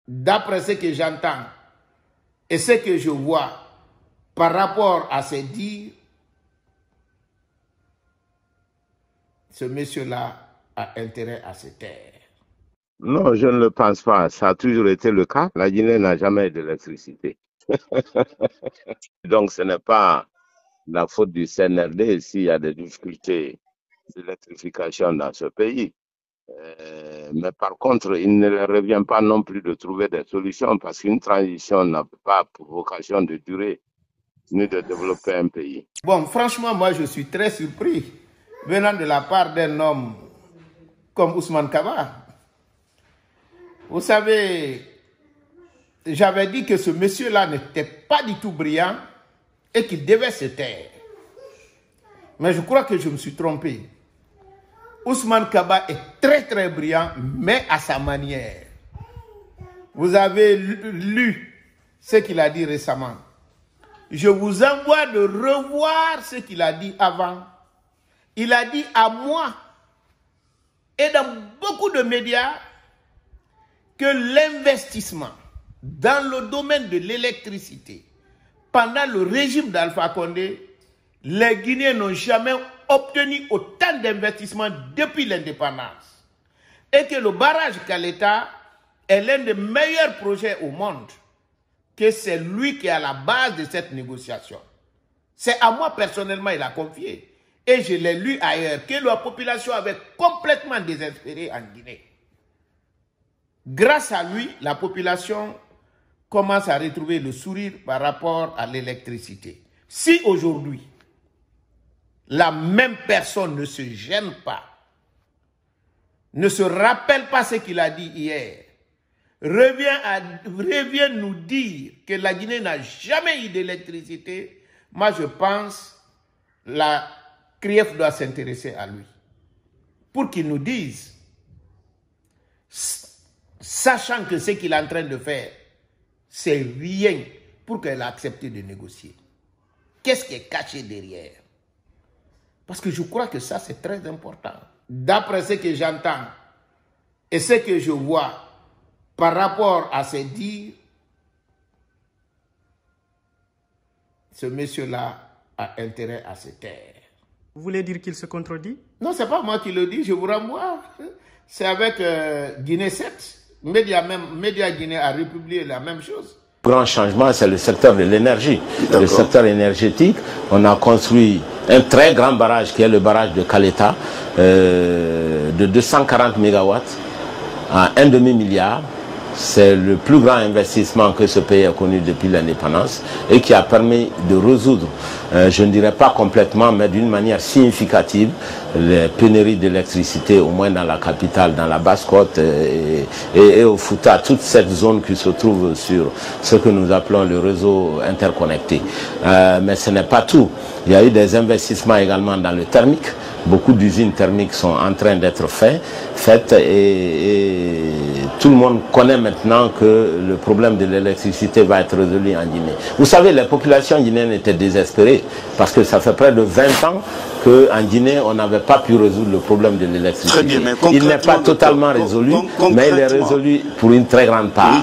d'après ce que j'entends et ce que je vois par rapport à ces dires, ce monsieur-là a intérêt à se taire. Non, je ne le pense pas. Ça a toujours été le cas. La Guinée n'a jamais d'électricité. Donc, ce n'est pas la faute du CNRD s'il y a des difficultés d'électrification dans ce pays. Mais par contre, il ne leur revient pas non plus de trouver des solutions parce qu'une transition n'a pas pour vocation de durer ni de développer un pays. Bon, franchement, moi, je suis très surpris venant de la part d'un homme comme Ousmane Kaba. Vous savez, j'avais dit que ce monsieur-là n'était pas du tout brillant et qu'il devait se taire. Mais je crois que je me suis trompé. Ousmane Kaba est très très brillant, mais à sa manière. Vous avez lu ce qu'il a dit récemment. Je vous envoie de revoir ce qu'il a dit avant. Il a dit à moi et dans beaucoup de médias que l'investissement dans le domaine de l'électricité pendant le régime d'Alpha Condé, les Guinéens n'ont jamais obtenu autant d'investissements depuis l'indépendance. Et que le barrage Caleta est l'un des meilleurs projets au monde. Que c'est lui qui est à la base de cette négociation. C'est à moi personnellement il a confié. Et je l'ai lu ailleurs, que la population avait complètement désespéré en Guinée. Grâce à lui, la population commence à retrouver le sourire par rapport à l'électricité. Si aujourd'hui, la même personne ne se gêne pas, ne se rappelle pas ce qu'il a dit hier, revient nous dire que la Guinée n'a jamais eu d'électricité, moi je pense que la CRIEF doit s'intéresser à lui. Pour qu'il nous dise, sachant que ce qu'il est en train de faire, c'est rien pour qu'elle accepte de négocier. Qu'est-ce qui est caché derrière? Parce que je crois que ça, c'est très important. D'après ce que j'entends et ce que je vois par rapport à ces dires, ce monsieur-là a intérêt à se taire. Vous voulez dire qu'il se contredit? Non, ce n'est pas moi qui le dis, je vous renvoie. C'est avec Guinée 7. Média Guinée a republié la même chose. Le grand changement, c'est le secteur de l'énergie. Le secteur énergétique, on a construit un très grand barrage qui est le barrage de Caleta de 240 MW à 1,5 milliard. C'est le plus grand investissement que ce pays a connu depuis l'indépendance et qui a permis de résoudre, je ne dirais pas complètement, mais d'une manière significative, les pénuries d'électricité, au moins dans la capitale, dans la Basse-Côte et au Fouta, toute cette zone qui se trouve sur ce que nous appelons le réseau interconnecté. Mais ce n'est pas tout. Il y a eu des investissements également dans le thermique. Beaucoup d'usines thermiques sont en train d'être faites et tout le monde connaît maintenant que le problème de l'électricité va être résolu en Guinée. Vous savez, les populations guinéennes étaient désespérées parce que ça fait près de 20 ans qu'en Guinée, on n'avait pas pu résoudre le problème de l'électricité. Il n'est pas totalement résolu, mais il est résolu pour une très grande part.